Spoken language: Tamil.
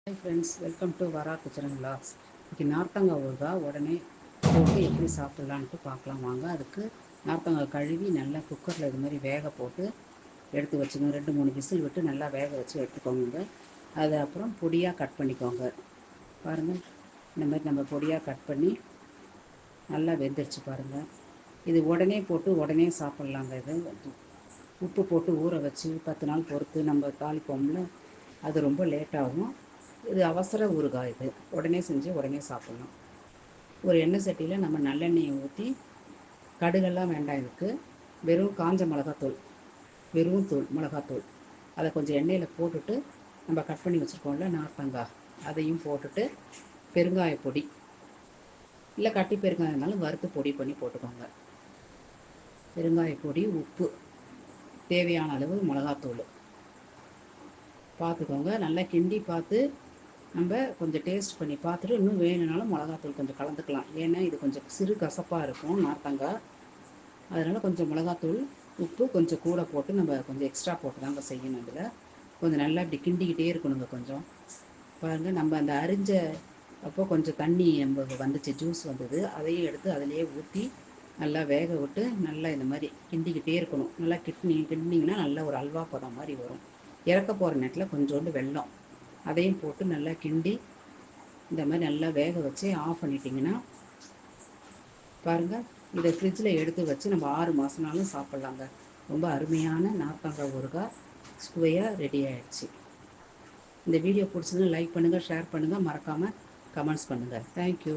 ஹாய் ஃப்ரெண்ட்ஸ், வெல்கம் டு வரா கிச்சன் விலாக்ஸ். இன்றைக்கி நார்த்தங்காய் ஊறுகாய் உடனே போட்டு எப்படி சாப்பிட்லான்ட்டு பார்க்கலாம் வாங்க. அதுக்கு நார்த்தங்காய் கழுவி நல்லா குக்கரில் இது மாதிரி வேக போட்டு எடுத்து வச்சுங்க. 2-3 விசில் விட்டு நல்லா வேக வச்சு எடுத்துக்கோங்க. அதை அப்புறம் பொடியாக கட் பண்ணிக்கோங்க. பாருங்கள், இந்த மாதிரி நம்ம பொடியாக கட் பண்ணி நல்லா வெந்துருச்சு பாருங்கள். இது உடனே போட்டு உடனே சாப்பிட்லாங்க. இது உப்பு போட்டு ஊற வச்சு 10 நாள் பொறுத்து நம்ம தாளிப்போம்ல, அது ரொம்ப லேட் ஆகும். இது அவசர ஊறுகாய். இது உடனே செஞ்சு உடனே சாப்பிட்லாம். ஒரு எண்ணெய் சட்டியில் நம்ம நல்லெண்ணெயை ஊற்றி, கடுகெல்லாம் வேண்டாம் இதுக்கு, வெறும் காஞ்ச மிளகாத்தூள், வெறும் மிளகாத்தூள் அதை கொஞ்சம் எண்ணெயில் போட்டுட்டு நம்ம கட் பண்ணி வச்சுருக்கோம்ல நார்த்தங்காய், அதையும் போட்டுட்டு பெருங்காய பொடி இல்லை கட்டி பெருங்காயம் இருந்தாலும் வறுத்து பொடி பண்ணி போட்டுக்கோங்க. பெருங்காய பொடி, உப்பு, தேவையான அளவு மிளகாத்தூள் பார்த்துக்கோங்க. நல்லா கிண்டி பார்த்து நம்ம கொஞ்சம் டேஸ்ட் பண்ணி பார்த்துட்டு இன்னும் வேணும்னாலும் மிளகாத்தூள் கொஞ்சம் கலந்துக்கலாம். ஏன்னா இது கொஞ்சம் சிறு கசப்பாக இருக்கும் நார்த்தங்காய், அதனால் கொஞ்சம் மிளகாத்தூள் உப்பு கொஞ்சம் கூட போட்டு நம்ம கொஞ்சம் எக்ஸ்ட்ரா போட்டு தாங்க செய்யணும். இதில் கொஞ்சம் நல்லா இப்படி கிண்டிக்கிட்டே இருக்கணுங்க. கொஞ்சம் பாருங்கள், நம்ம அந்த அரிஞ்ச அப்போ கொஞ்சம் தண்ணி நம்ம வந்துச்சு, ஜூஸ் வந்தது, அதையும் எடுத்து அதிலேயே ஊற்றி நல்லா வேக விட்டு நல்லா இந்த மாதிரி கிண்டிக்கிட்டே இருக்கணும். நல்லா கிண்டிங்கன்னா நல்லா ஒரு அல்வா பதம் மாதிரி வரும். இறக்க போகிற நேரத்தில் கொஞ்சோண்டு வெல்லம் அதையும் போட்டு நல்லா கிண்டி இந்த மாதிரி நல்லா வேக வச்சு ஆஃப் பண்ணிட்டிங்கன்னா பாருங்கள், இதை ஃப்ரிட்ஜில் எடுத்து வச்சு நம்ம 6 மாதம்னாலும் சாப்பிட்லாங்க. ரொம்ப அருமையான நார்த்தங்காய் ஊறுகாய் சுவையாக ரெடி ஆகிடுச்சு. இந்த வீடியோ பிடிச்சதுன்னு லைக் பண்ணுங்கள், ஷேர் பண்ணுங்கள், மறக்காமல் கமெண்ட்ஸ் பண்ணுங்கள். தேங்க்யூ.